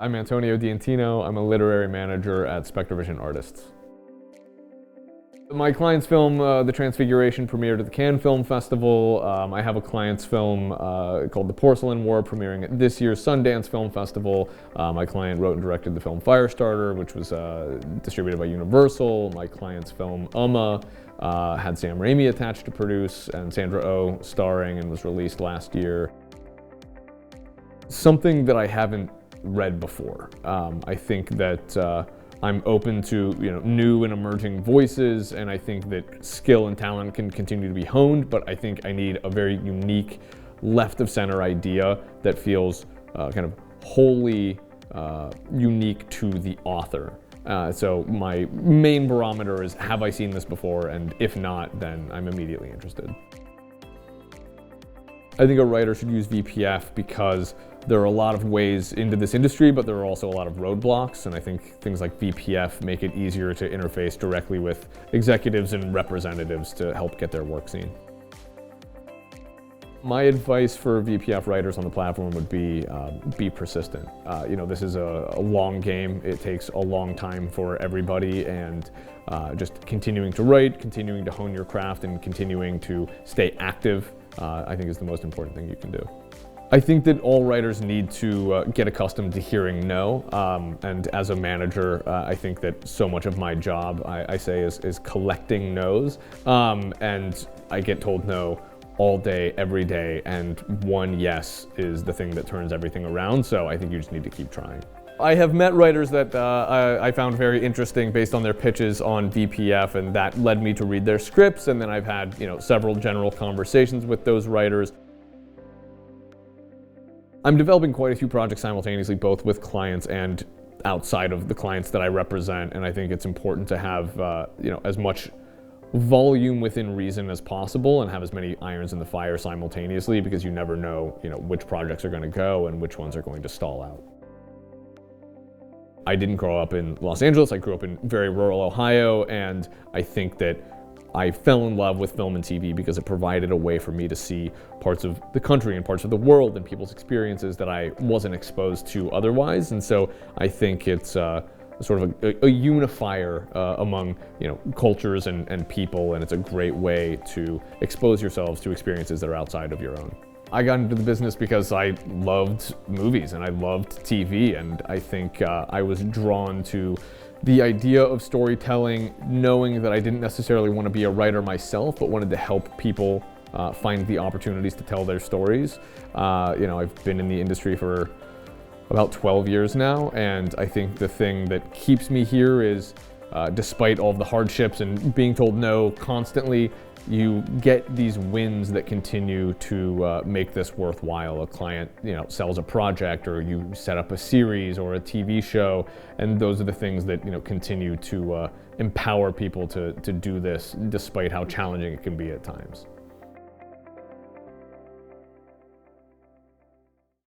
I'm Antonio Diantino. I'm a literary manager at Spectrovision Artists. My client's film, The Transfiguration, premiered at the Cannes Film Festival. I have a client's film called The Porcelain War, premiering at this year's Sundance Film Festival. My client wrote and directed the film Firestarter, which was distributed by Universal. My client's film, had Sam Raimi attached to produce, and Sandra Oh starring, and was released last year. Something that I haven't read before. I think that I'm open to new and emerging voices, and I think that skill and talent can continue to be honed, but I think I need a very unique left of center idea that feels kind of wholly unique to the author. So my main barometer is, have I seen this before? And if not, then I'm immediately interested. I think a writer should use VPF because there are a lot of ways into this industry, but there are also a lot of roadblocks, and I think things like VPF make it easier to interface directly with executives and representatives to help get their work seen. My advice for VPF writers on the platform would be persistent. This is a long game. It takes a long time for everybody, and just continuing to write, continuing to hone your craft, and continuing to stay active, I think is the most important thing you can do. I think that all writers need to get accustomed to hearing no, and as a manager, I think that so much of my job, I say, is collecting no's, and I get told no all day, every day, and one yes is the thing that turns everything around, so I think you just need to keep trying. I have met writers that I found very interesting based on their pitches on VPF, and that led me to read their scripts, and then I've had several general conversations with those writers. I'm developing quite a few projects simultaneously, both with clients and outside of the clients that I represent, and I think it's important to have as much volume within reason as possible and have as many irons in the fire simultaneously, because you never know which projects are going to go and which ones are going to stall out. I didn't grow up in Los Angeles. I grew up in very rural Ohio, and I think that I fell in love with film and TV because it provided a way for me to see parts of the country and parts of the world and people's experiences that I wasn't exposed to otherwise. And so I think it's sort of a unifier among cultures and people, and it's a great way to expose yourselves to experiences that are outside of your own. I got into the business because I loved movies and I loved TV, and I think I was drawn to the idea of storytelling, knowing that I didn't necessarily want to be a writer myself, but wanted to help people find the opportunities to tell their stories. I've been in the industry for about 12 years now, and I think the thing that keeps me here is, despite all of the hardships and being told no constantly, you get these wins that continue to make this worthwhile. A client, sells a project, or you set up a series or a TV show, and those are the things that continue to empower people to do this, despite how challenging it can be at times.